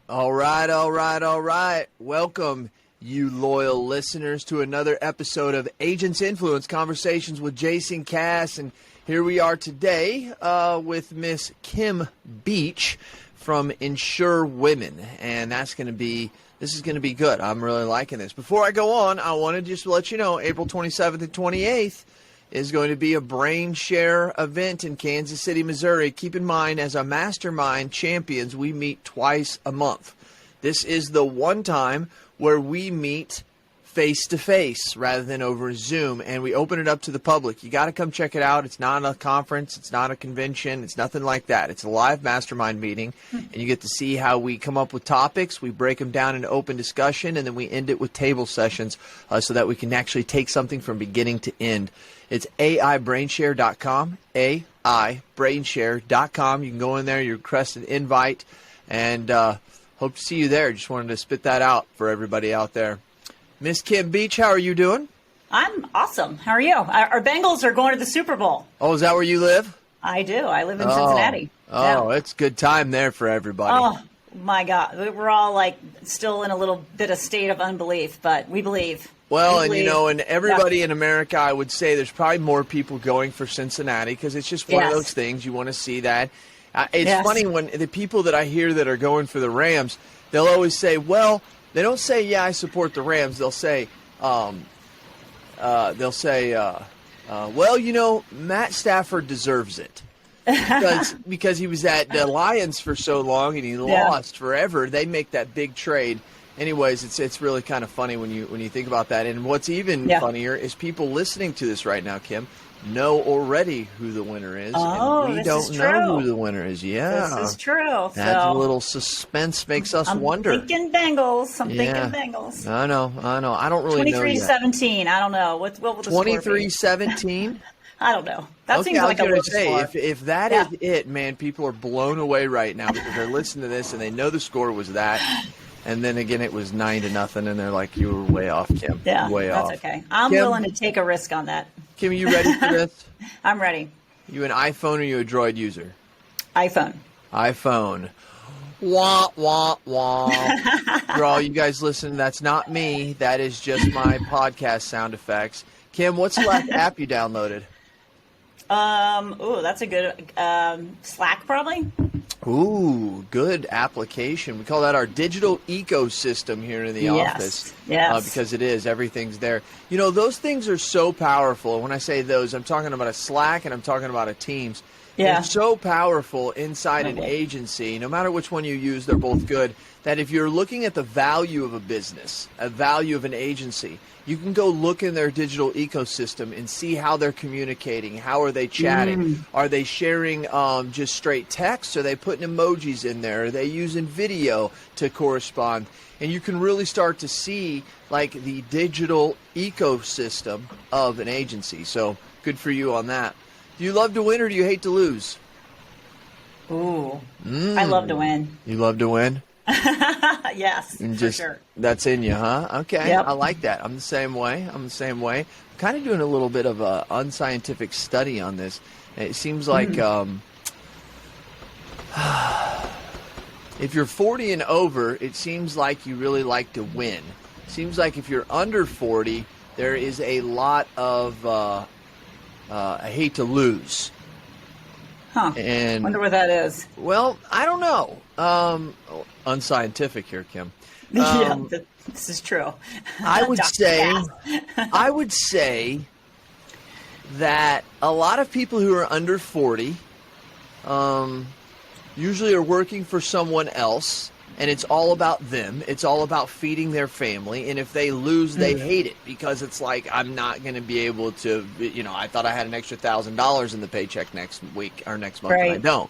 All right, all right, all right. Welcome, you loyal listeners, to another episode of Agents Influence Conversations with Jason Cass. And here we are today with Miss Kim Beach from InsureWomen. And this is going to be good. I'm really liking this. Before I go on, I want to just let you know, April 27th and 28th is going to be a brain share event in Kansas City, Missouri. Keep in mind, as a mastermind champions, we meet twice a month. This is the one time where we meet face-to-face rather than over Zoom, and we open it up to the public. You got to come check it out. It's not a conference. It's not a convention. It's nothing like that. It's a live mastermind meeting, and you get to see how we come up with topics. We break them down into open discussion, and then we end it with table sessions so that we can actually take something from beginning to end. It's aibrainshare.com, aibrainshare.com. You can go in there, you request an invite, and hope to see you there. Just wanted to spit that out for everybody out there. Miss Kim Beach, how are you doing? I'm awesome. How are you? Our Bengals are going to the Super Bowl. Oh, is that where you live? I do. I live in Cincinnati. Oh, it's good time there for everybody. Oh, my God. We're all still in a little bit of state of unbelief, but we believe. Well, and and everybody in America, I would say there's probably more people going for Cincinnati because it's just one of those things. You want to see that. It's funny when the people that I hear that are going for the Rams, they'll always say, well, they don't say, yeah, I support the Rams. They'll say, well, Matt Stafford deserves it. because he was at the Lions for so long and he lost forever. They make that big trade. Anyways, it's really kind of funny when you think about that. And what's even funnier is people listening to this right now, Kim, know already who the winner is. Oh, and we don't know who the winner is. Yeah. This is true. That's a little suspense makes us wonder. I'm thinking Bengals. I know. I don't really know yet. 23-17. I don't know. What will the 23-17? I don't know. That seems like a low score. If that is it, man, people are blown away right now because they're listening to this and they know the score was that. And then again, it was 9-0, and they're like, "You were way off, Kim. Yeah, way that's off." okay. I'm willing to take a risk on that. Kim, are you ready for this? I'm ready. You an iPhone or you a Droid user? iPhone. Wah, wah, wah. For all you guys listening, that's not me. That is just my podcast sound effects. Kim, what's the last app you downloaded? That's a good Slack, probably. Ooh, good application. We call that our digital ecosystem here in the office. Yes. Because it is. Everything's there. You know, those things are so powerful. When I say those, I'm talking about a Slack and I'm talking about a Teams. Yeah. They're so powerful inside an agency. No matter which one you use, they're both good. That if you're looking at the value of a business, a value of an agency, you can go look in their digital ecosystem and see how they're communicating. How are they chatting? Are they sharing just straight text? Are they putting emojis in there? Are they using video to correspond? And you can really start to see the digital ecosystem of an agency. So good for you on that. Do you love to win or do you hate to lose? Ooh, I love to win. You love to win? Yes, for sure. That's in you, huh? Okay, yep. I like that. I'm the same way. I'm kind of doing a little bit of a unscientific study on this. It seems like if you're 40 and over, it seems like you really like to win. It seems like if you're under 40, there is a lot of I hate to lose. Huh. And wonder what that is. Well, I don't know. Unscientific here, Kim. This is true. I would say that a lot of people who are under 40 usually are working for someone else. And it's all about them. It's all about feeding their family. And if they lose, they hate it because it's like, I'm not going to be able to, I thought I had an extra $1,000 in the paycheck next week or next month, and I don't.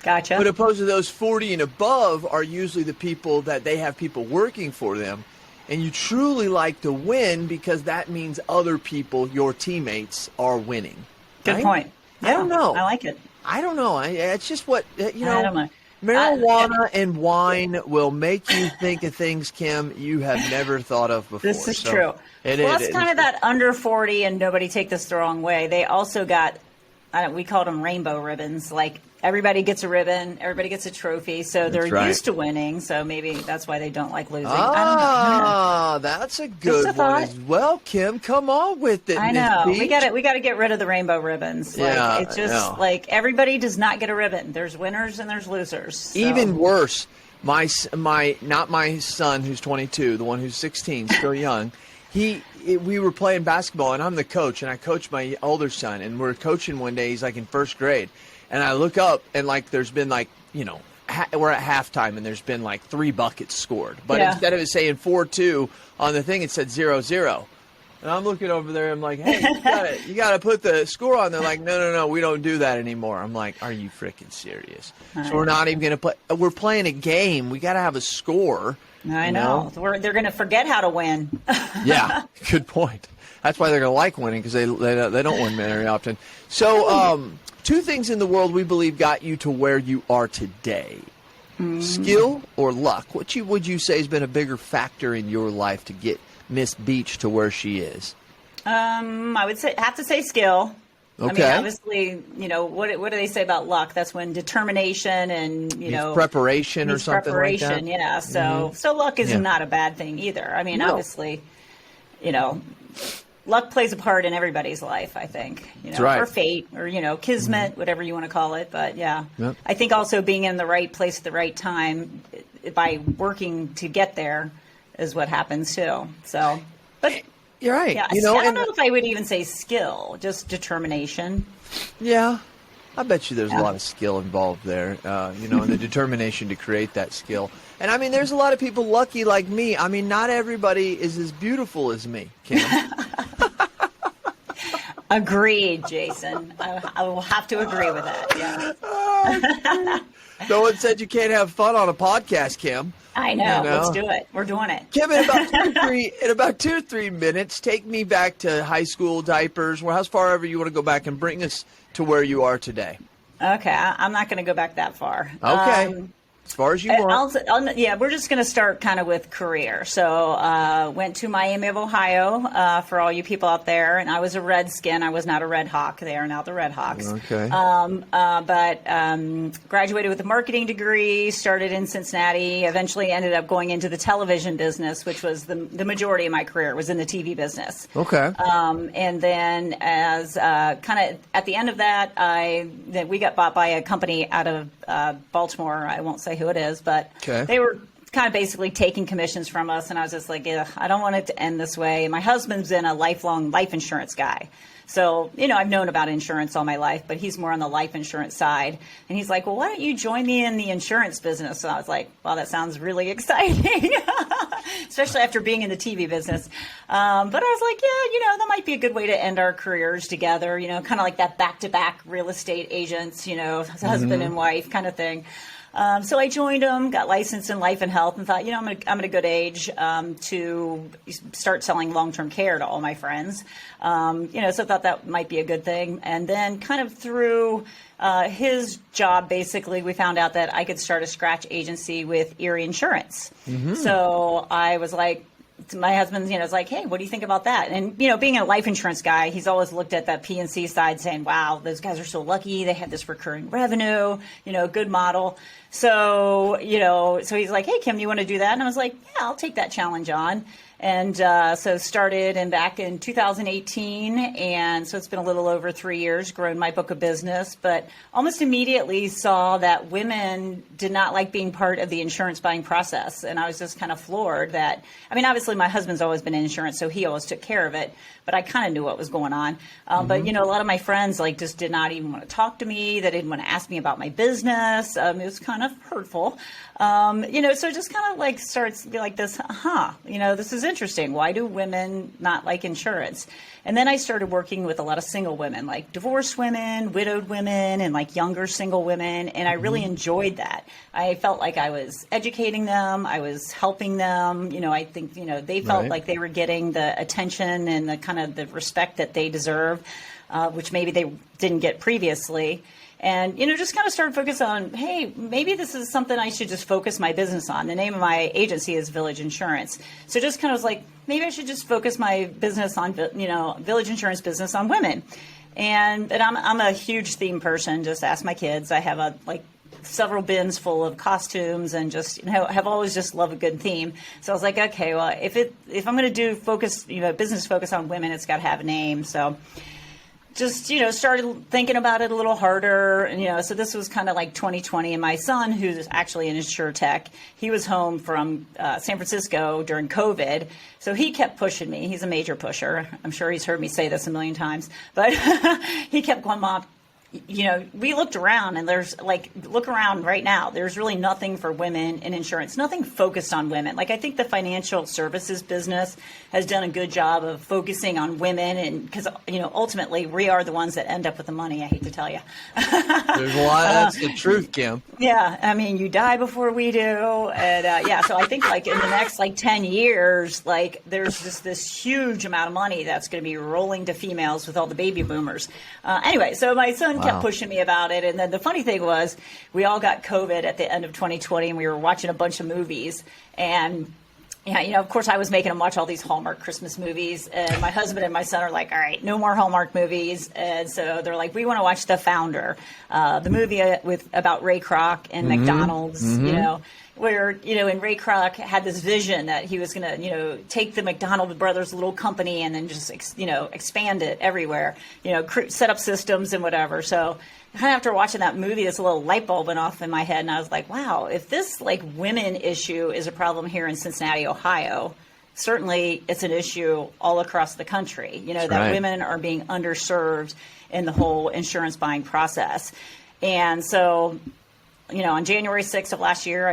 Gotcha. But opposed to those 40 and above are usually the people that they have people working for them. And you truly like to win because that means other people, your teammates, are winning. Good point. I don't know. I like it. I don't know. It's just what, I don't know. Marijuana and wine will make you think of things, Kim, you have never thought of before. This is true. Plus, kind of that under 40, and nobody take this the wrong way. They also got, we called them rainbow ribbons. everybody gets a ribbon, everybody gets a trophy, so they're right. used to winning. So maybe that's why they don't like losing. Ah, that's a good one as well, Kim. Come on with it. I know. Miss We got to get rid of the rainbow ribbons. Yeah, Like, it's just like everybody does not get a ribbon. There's winners and there's losers. So. Even worse, not my son who's 22, the one who's 16, still young. We were playing basketball, and I'm the coach, and I coach my older son, and we're coaching one day. He's like in first grade, and I look up, and like there's been like, we're at halftime, and there's been like 3 buckets scored, but instead of it saying 4-2 on the thing, it said 0-0. And I'm looking over there. I'm like, hey, you got to put the score on. They're like, no, we don't do that anymore. I'm like, are you freaking serious? So we're not even going to play. We're playing a game. We got to have a score. I know. They're going to forget how to win. Yeah, good point. That's why they're going to like winning, because they don't win very often. So 2 things in the world we believe got you to where you are today. Skill or luck? What would you say has been a bigger factor in your life to get Miss Beach to where she is? I would have to say skill. Okay. I mean, obviously, what do they say about luck? That's when determination and preparation or something like that. Yeah. So luck is not a bad thing either. I mean, obviously, luck plays a part in everybody's life, I think. That's right. Or fate, or kismet, whatever you want to call it. But I think also being in the right place at the right time by working to get there is what happens too. So, but you're right. Yeah, I don't know if I would even say skill, just determination. Yeah, I bet you there's a lot of skill involved there. And the determination to create that skill. And I mean, there's a lot of people lucky like me. I mean, not everybody is as beautiful as me, Kim. Agreed, Jason. I will have to agree with that. Yeah. No one said you can't have fun on a podcast, Kim. I know. Let's do it. We're doing it. Kim, in about 2 or 3 minutes, take me back to high school diapers, or how far ever you want to go back, and bring us to where you are today. Okay, I'm not going to go back that far. Okay. As far as you want. We're just going to start kind of with career. So went to Miami of Ohio for all you people out there, and I was a Redskin. I was not a Red Hawk. They are now the Red Hawks. Okay. But graduated with a marketing degree, started in Cincinnati, eventually ended up going into the television business, which was the majority of my career was in the TV business. Okay. And then as kind of at the end of that, we got bought by a company out of Baltimore. I won't say who it is, but they were kind of basically taking commissions from us, and I was just like, I don't want it to end this way. And my husband's been a lifelong life insurance guy. So, I've known about insurance all my life, but he's more on the life insurance side. And he's like, well, why don't you join me in the insurance business? So I was like, wow, that sounds really exciting, especially after being in the TV business. But I was like, that might be a good way to end our careers together, kind of like that back-to-back real estate agents, husband and wife kind of thing. So I joined them, got licensed in life and health, and thought, I'm at a good age to start selling long-term care to all my friends. So I thought that might be a good thing. And then kind of through his job, basically, we found out that I could start a scratch agency with Erie Insurance. Mm-hmm. So I was like, my husband, is like, hey, what do you think about that? And, being a life insurance guy, he's always looked at that P&C side saying, wow, those guys are so lucky. They had this recurring revenue, good model. So, so he's like, hey, Kim, you want to do that? And I was like, yeah, I'll take that challenge on. And so started back in 2018, and so it's been a little over 3 years, grown my book of business, but almost immediately saw that women did not like being part of the insurance buying process. And I was just kind of floored that, obviously my husband's always been in insurance, so he always took care of it, but I kind of knew what was going on. But, a lot of my friends just did not even want to talk to me. They didn't want to ask me about my business. It was kind of hurtful. So it just kind of starts to be like this, this is interesting. Why do women not like insurance? And then I started working with a lot of single women, like divorced women, widowed women, and younger single women. And I really enjoyed that. I felt like I was educating them. I was helping them. I think, they felt like they were getting the attention and the kind of the respect that they deserve, which maybe they didn't get previously. And, just kind of started focus on, hey, maybe this is something I should just focus my business on. The name of my agency is Village Insurance. So just kind of was like, maybe I should just focus my business on, Village Insurance business on women. And I'm a huge theme person. Just ask my kids. I have several bins full of costumes and just have always just loved a good theme. So I was like, okay, well, if I'm going to do business focus on women, it's got to have a name. So just started thinking about it a little harder, and so this was kind of like 2020. And my son, who's actually an InsureTech, he was home from San Francisco during COVID, so he kept pushing me. He's a major pusher. I'm sure he's heard me say this a million times, but he kept going, Mom, we looked around, and look around right now. There's really nothing for women in insurance, nothing focused on women. I think the financial services business has done a good job of focusing on women, and because, ultimately we are the ones that end up with the money, I hate to tell you. There's a lot, that's the truth, Kim. Yeah, I mean, you die before we do. And so I think in the next 10 years, there's just this huge amount of money that's going to be rolling to females with all the baby boomers. Anyway, so my son kept pushing me about it. And then the funny thing was, we all got COVID at the end of 2020, and we were watching a bunch of movies. And, of course, I was making them watch all these Hallmark Christmas movies. And my husband and my son are like, all right, no more Hallmark movies. And so they're like, we want to watch The Founder, the movie about Ray Kroc and McDonald's, where, and Ray Kroc had this vision that he was going to, take the McDonald Brothers little company and then just, expand it everywhere, set up systems and whatever. So kind of after watching that movie, this little light bulb went off in my head, and I was like, wow, if this women issue is a problem here in Cincinnati, Ohio, certainly it's an issue all across the country, that women are being underserved in the whole insurance buying process. And so, on January 6th of last year,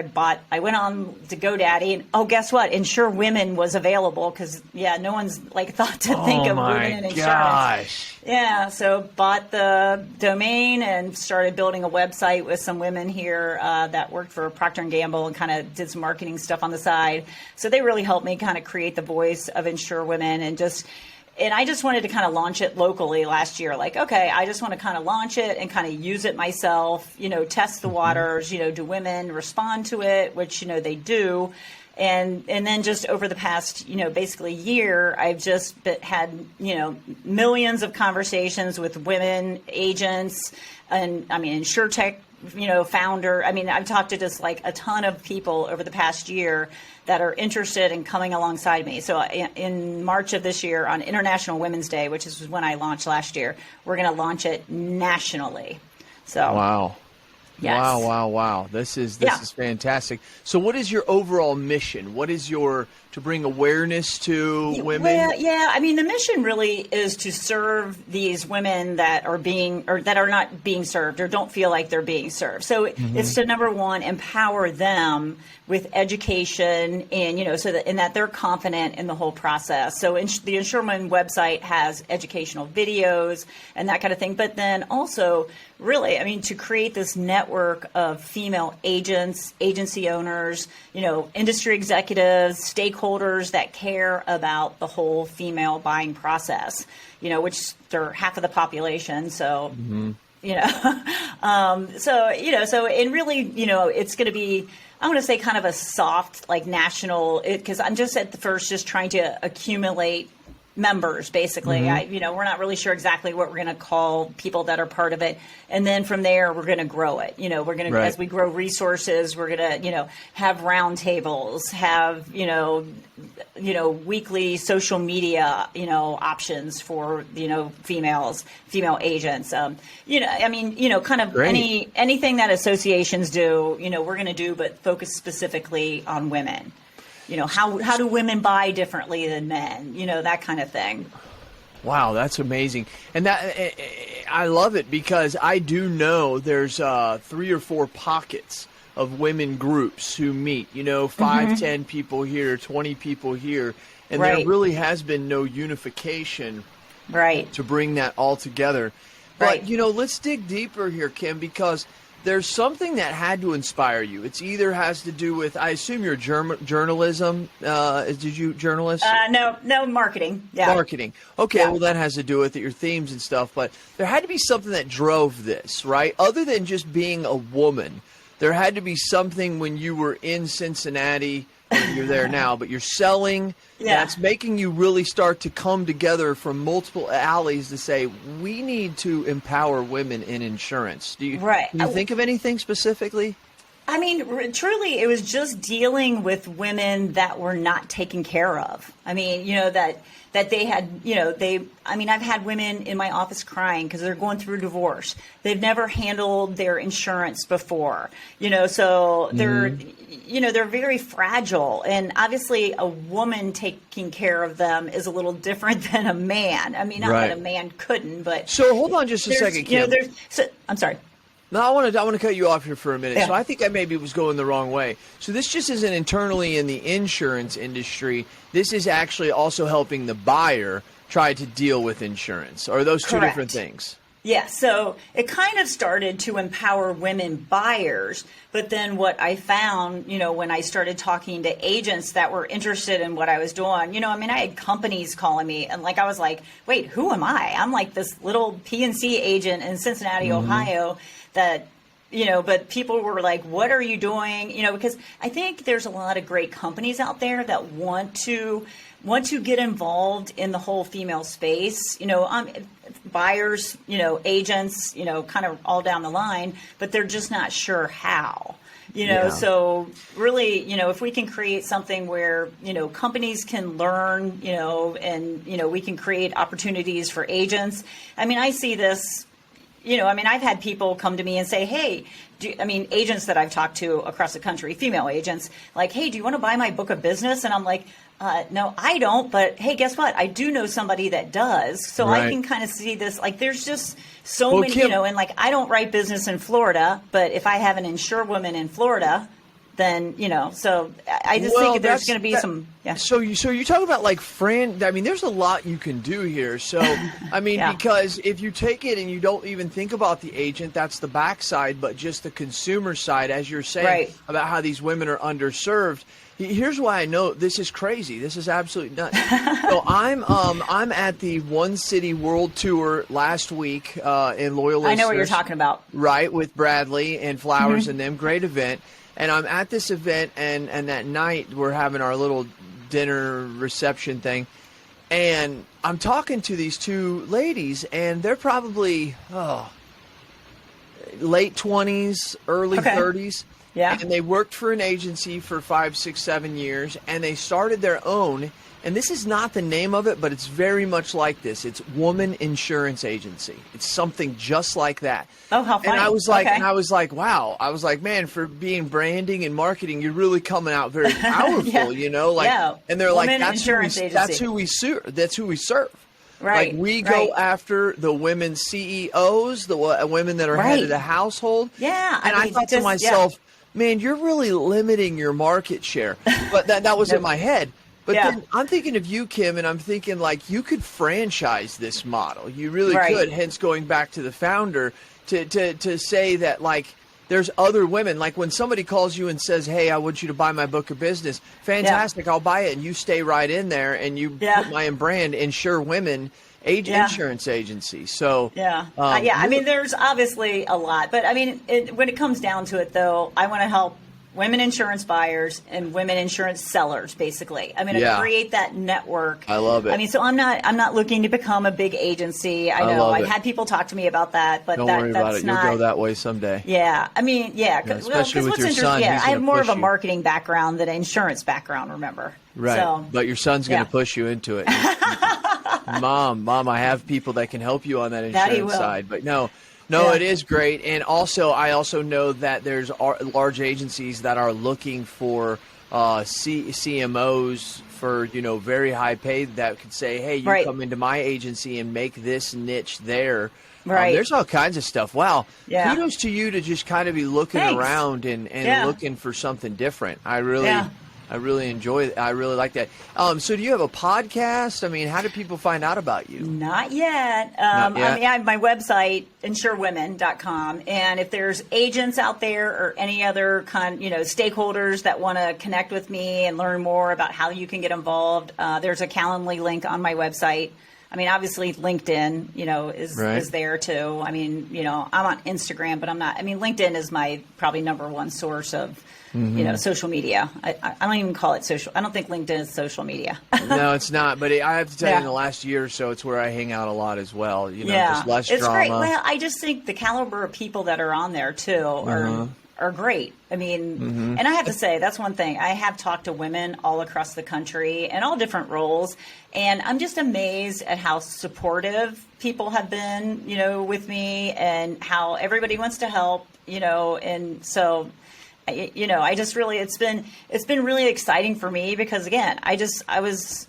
I went on to GoDaddy, and guess what? InsureWomen was available because, no one's thought to think of women in insurance. Gosh. Yeah, so bought the domain and started building a website with some women here that worked for Procter & Gamble and kind of did some marketing stuff on the side. So they really helped me kind of create the voice of InsureWomen and I just wanted to kind of launch it locally last year. I just want to kind of launch it and kind of use it myself, test the waters, do women respond to it, which, they do. And then just over the past, basically year, I've just had, millions of conversations with women agents and, InsureTech, founder. I've talked to just a ton of people over the past year that are interested in coming alongside me. So in March of this year, on International Women's Day, which is when I launched last year, we're going to launch it nationally. So wow. Yes. Wow. This is fantastic. So what is your overall mission? What is to bring awareness to women? Well, the mission really is to serve these women that are not being served or don't feel like they're being served. So it's to, number one, empower them with education and, so that they're confident in the whole process. So the InsureWomen website has educational videos and that kind of thing. But then also, really, to create this network of female agents, agency owners, industry executives, stakeholders that care about the whole female buying process, which they're half of the population. So, and really, it's going to be, I want to say kind of a soft, national, because I'm just at the first just trying to accumulate members, basically. We're not really sure exactly what we're going to call people that are part of it. And then from there, we're going to grow it. We're going to, as we grow resources, we're going to, have roundtables, have, weekly social media, options for, female agents. Kind of anything that associations do, we're going to do, but focus specifically on women. How do women buy differently than men? That kind of thing. Wow, that's amazing. And that I love it because I do know there's 3 or 4 pockets of women groups who meet, 5, 10 people here, 20 people here. And there really has been no unification to bring that all together. But, let's dig deeper here, Kim, because there's something that had to inspire you. It's either has to do with, I assume you're journalism. Did you journalist? No, marketing. Yeah. Marketing. Okay, well, that has to do with your themes and stuff. But there had to be something that drove this, right? Other than just being a woman there had to be something when you were in Cincinnati, you're there now, but you're selling, that's making you really start to come together from multiple alleys to say, we need to empower women in insurance. Do you think of anything specifically? I mean, truly, it was just dealing with women that were not taken care of. I mean, that they had, I've had women in my office crying because they're going through divorce. They've never handled their insurance before, so they're, they're very fragile. And obviously a woman taking care of them is a little different than a man. I mean, not that a man couldn't, but. So hold on just a second, Kim. I'm sorry. No, I want to cut you off here for a minute. So I think I maybe was going the wrong way. So this just isn't internally in the insurance industry. This is actually also helping the buyer try to deal with insurance. Or are those two different things? Yeah, so it kind of started to empower women buyers. But then what I found, when I started talking to agents that were interested in what I was doing, I had companies calling me and I was like, wait, who am I? I'm like this little P&C agent in Cincinnati, Ohio that, but people were like, what are you doing? Because I think there's a lot of great companies out there that want to get involved in the whole female space, buyers, agents, kind of all down the line, but they're just not sure how. So really, if we can create something where, companies can learn, and, we can create opportunities for agents. I mean, I see this, I've had people come to me and say, hey, agents that I've talked to across the country, female agents, like, hey, do you want to buy my book of business? And I'm like, no, I don't. But hey, guess what? I do know somebody that does. So I can kind of see this. Like, there's just so many, Kim, and I don't write business in Florida, but if I have an InsureWomen in Florida, then, so I just think there's going to be some. Yeah. So you talk about there's a lot you can do here. So, because if you take it and you don't even think about the agent, that's the backside, but just the consumer side, as you're saying about how these women are underserved. Here's why I know this is crazy. This is absolutely nuts. So I'm at the One City World Tour last week in Loyal Listeners. I know what you're talking about. Right, with Bradley and Flowers and them. Great event. And I'm at this event, and that night we're having our little dinner reception thing. And I'm talking to these two ladies, and they're probably late 20s, early 30s. Yeah. And they worked for an agency for 5, 6, 7 years, and they started their own. And this is not the name of it, but it's very much like this. It's Woman Insurance Agency. It's something just like that. Oh, how funny. And I was like, wow. I was like, man, for being branding and marketing, you're really coming out very powerful, And they're Woman like, that's who we serve. That's who we serve. Right. Like, we go after the women CEOs, the women that are head of the household. Yeah. And I thought to myself, man, you're really limiting your market share. But that was in my head. But then I'm thinking of you, Kim, and I'm thinking you could franchise this model. You really could, hence going back to the founder, to say that there's other women. Like when somebody calls you and says, hey, I want you to buy my book of business. Fantastic, I'll buy it. And you stay right in there and you put my brand, InsureWomen Insurance Agency. So there's obviously a lot. But when it comes down to it, though, I want to help women insurance buyers and women insurance sellers, basically. To create that network. I love it. So I'm not looking to become a big agency. I know I've had people talk to me about that, but don't worry about it. You'll go that way someday. Yeah. Especially with your son. I have more of a marketing background than an insurance background, remember. Right. So, but your son's going to push you into it. Mom, I have people that can help you on that insurance side. But no, it is great. And also, I also know that there's large agencies that are looking for CMOs for, very high pay that could say, hey, you come into my agency and make this niche there. Right. There's all kinds of stuff. Wow. Yeah. Kudos to you to just kind of be looking around and looking for something different. I really enjoy it. I really like that. So do you have a podcast? How do people find out about you? Not yet. I have my website, InsureWomen.com. And if there's agents out there or any other stakeholders that want to connect with me and learn more about how you can get involved, there's a Calendly link on my website. I mean, obviously LinkedIn, is there too. I mean, I'm on Instagram, but I'm not. I mean, LinkedIn is my probably number one source of, social media. I don't even call it social. I don't think LinkedIn is social media. No, it's not. But I have to tell you, in the last year or so, it's where I hang out a lot as well. Just less it's drama. Great. Well, I just think the caliber of people that are on there too are great. I mean, and I have to say, that's one thing. I have talked to women all across the country in all different roles, and I'm just amazed at how supportive people have been, with me, and how everybody wants to help, and so, I just really, it's been really exciting for me because, again, I was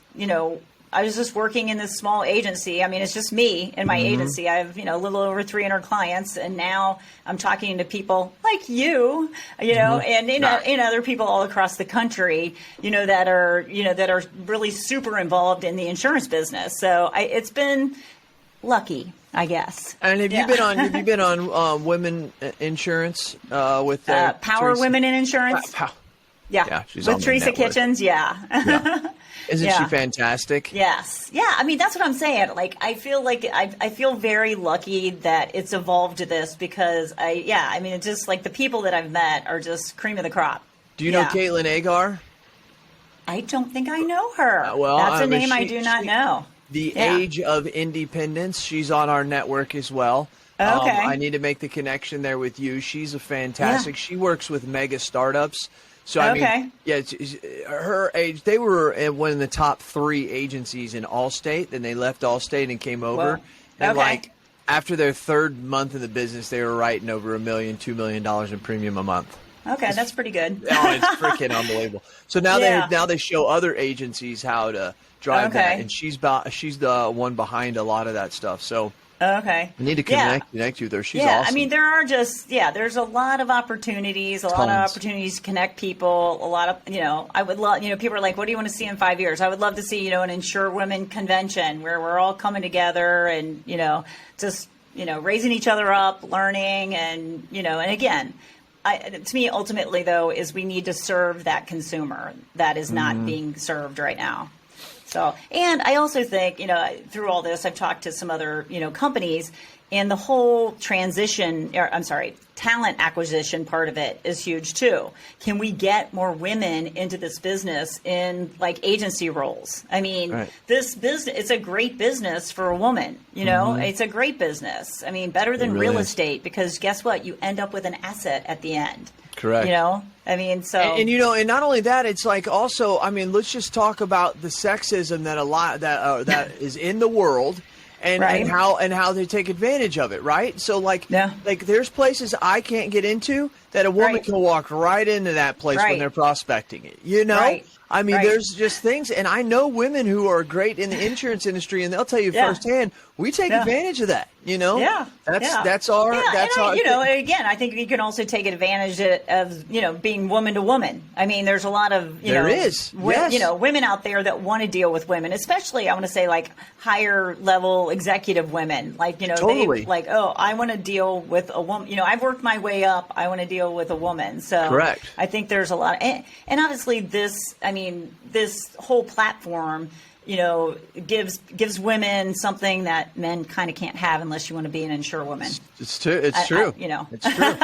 just working in this small agency. I mean, it's just me and my agency. I have, a little over 300 clients, and now I'm talking to people like you, and other people all across the country, that are really super involved in the insurance business. So it's been lucky, I guess. And have you been on women insurance with Power Women in Insurance? Yeah, she's with on Teresa Kitchens. Yeah. Isn't she fantastic? Yes. Yeah. I mean, that's what I'm saying. Like, I feel like I feel very lucky that it's evolved to this because it's just like the people that I've met are just cream of the crop. Do you know Caitlin Agar? I don't think I know her. That's a name I do not know. The Age of Independence. She's on our network as well. Okay. I need to make the connection there with you. She's a fantastic. She works with mega startups. So, I mean, her age, they were at one of the top 3 agencies in Allstate. Then they left Allstate and came over. Whoa. And after their 3rd month in the business, they were writing over $1 million, $2 million in premium a month. Okay, that's pretty good. It's freaking unbelievable. So now they show other agencies how to drive that, and she's the one behind a lot of that stuff. So. Okay. I need to connect you there. She's awesome. I mean, there are there's a lot of opportunities, lot of opportunities to connect people, a lot of, I would love, people are like, what do you want to see in 5 years? I would love to see, an InsureWomen convention where we're all coming together and, just, raising each other up, learning and, and again, to me, ultimately, though, is we need to serve that consumer that is not being served right now. So, and I also think, through all this, I've talked to some other, companies, and the whole talent acquisition part of it is huge too. Can we get more women into this business in like agency roles? I mean, this business, it's a great business for a woman, it's a great business. I mean, better than real estate because guess what? You end up with an asset at the end. Correct. I mean, so and not only that, it's like also, I mean, let's just talk about the sexism that is in the world, and how they take advantage of it, right? So like there's places I can't get into that a woman can walk right into that place when they're prospecting it, Right. I mean, there's just things, and I know women who are great in the insurance industry, and they'll tell you firsthand, we take advantage of that, That's our. Again, I think you can also take advantage of being woman to woman. I mean, there's a lot of women out there that want to deal with women, especially I want to say like higher level executive women, like totally. I want to deal with a woman. I've worked my way up. I want to deal with a woman. So correct. I think there's a lot, and obviously this whole platform, gives women something that men kind of can't have unless you want to be an InsureWoman. It's true. It's true. It's true.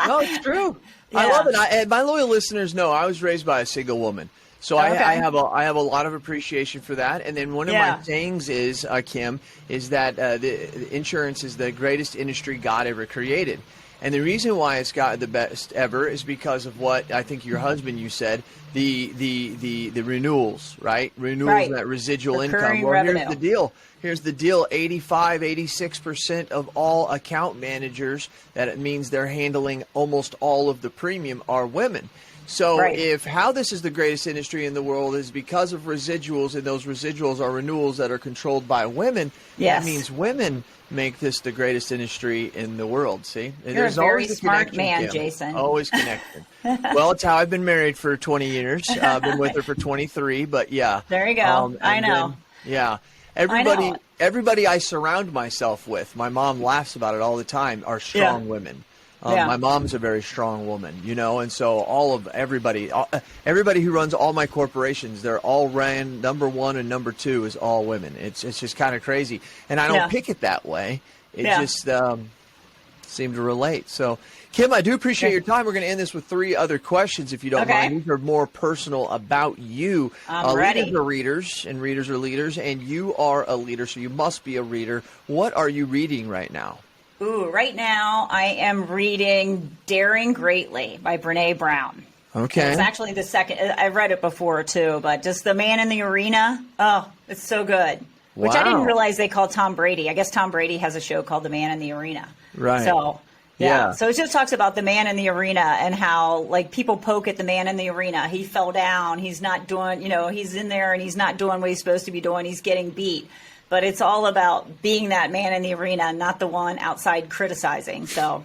No, it's true. Yeah. I love it. And my loyal listeners know I was raised by a single woman. So I have a lot of appreciation for that. And then one of my sayings is, Kim, is that the insurance is the greatest industry God ever created. And the reason why it's got the best ever is because of what I think your husband, you said, the renewals, right? Renewals and that residual income. Well, here's the deal. 86% of all account managers, that it means they're handling almost all of the premium, are women. So if how this is the greatest industry in the world is because of residuals, and those residuals are renewals that are controlled by women, that means women make this the greatest industry in the world. See? You're There's a very always smart man, Kim. Jason. Always connected. Well, it's how I've been married for 20 years. I've been with her for 23, but yeah. There you go. I know. Everybody I surround myself with, my mom laughs about it all the time, are strong women. My mom's a very strong woman, and so everybody who runs all my corporations, they're all ran number 1 and number 2 is all women. It's just kind of crazy. And I don't pick it that way. It just seemed to relate. So, Kim, I do appreciate your time. We're going to end this with 3 other questions, if you don't mind. These are more personal about you. I'm ready. Leaders are readers, and readers are leaders, and you are a leader, so you must be a reader. What are you reading right now? Ooh, right now I am reading Daring Greatly by Brene Brown. Okay. It's actually the second. I've read it before, too, but just The Man in the Arena. Oh, it's so good. Wow. Which I didn't realize they called Tom Brady. I guess Tom Brady has a show called The Man in the Arena. Right. So, So it just talks about the man in the arena and how, like, people poke at the man in the arena. He fell down. He's not doing, he's in there and he's not doing what he's supposed to be doing. He's getting beat. But it's all about being that man in the arena, not the one outside criticizing. So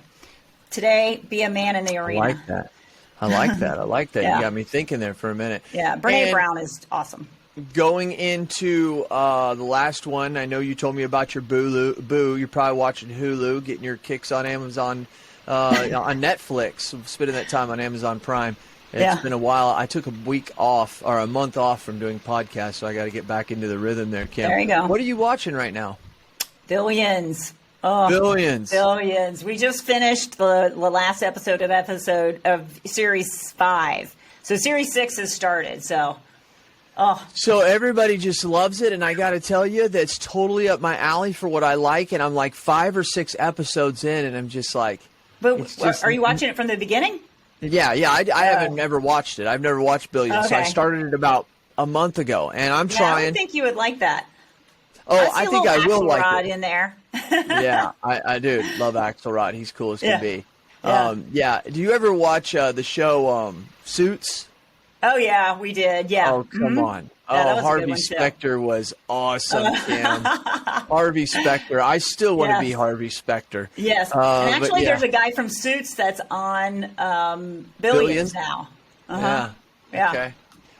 today, be a man in the arena. I like that. I like that. You got me thinking there for a minute. Yeah, Brene Brown is awesome. Going into the last one, I know you told me about your Boo. You're probably watching Hulu, getting your kicks on Amazon, on Netflix, spending that time on Amazon Prime. It's been a while. I took a week off or a month off from doing podcasts, so I got to get back into the rhythm there, Kim. There you go. What are you watching right now? Billions. Oh, Billions. We just finished the last episode of Series 5. So Series 6 has started, so... So everybody just loves it, and I got to tell you, that's totally up my alley for what I like, and I'm like 5 or 6 episodes in, and I'm just like... But are you watching it from the beginning? Yeah, I haven't never watched it. I've never watched Billions, so I started it about a month ago, and I'm trying... I think you would like that. I think I will like Axelrod it. in there. Yeah, I do love Axelrod. He's cool as can be. Do you ever watch the show Suits? Oh, yeah, we did. Yeah. Oh, come on. Yeah, Harvey Specter was awesome, Kim. Harvey Specter. I still want to be Harvey Specter. Yes. And actually, there's a guy from Suits that's on Billions now. Yeah. Okay.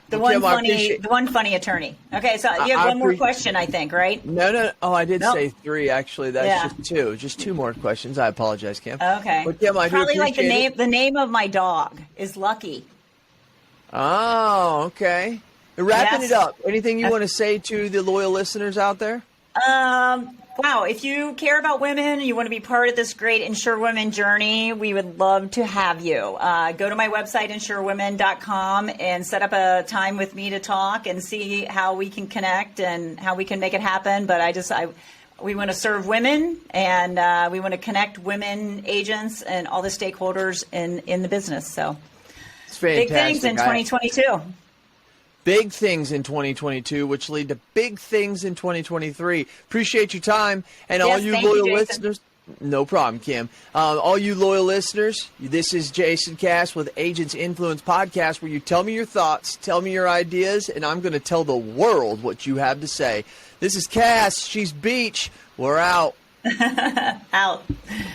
The one funny attorney. Okay, so you have one more question, I think, right? No. Oh, I did say 3, actually. That's just 2. Just 2 more questions. I apologize, Kim. Okay. But, Kim, I probably do like the name of my dog is Lucky. Oh, okay. Wrapping it up, anything you want to say to the loyal listeners out there? Wow, if you care about women and you want to be part of this great InsureWomen journey, we would love to have you. Go to my website, InsureWomen.com, and set up a time with me to talk and see how we can connect and how we can make it happen. But we want to serve women, and we want to connect women agents and all the stakeholders in the business. So it's fantastic. Big things in 2022. Big things in 2022, which lead to big things in 2023. Appreciate your time. And all you loyal listeners, no problem, Kim. All you loyal listeners, this is Jason Cass with Agents Influence Podcast, where you tell me your thoughts, tell me your ideas, and I'm going to tell the world what you have to say. This is Cass. She's Beach. We're out. Out.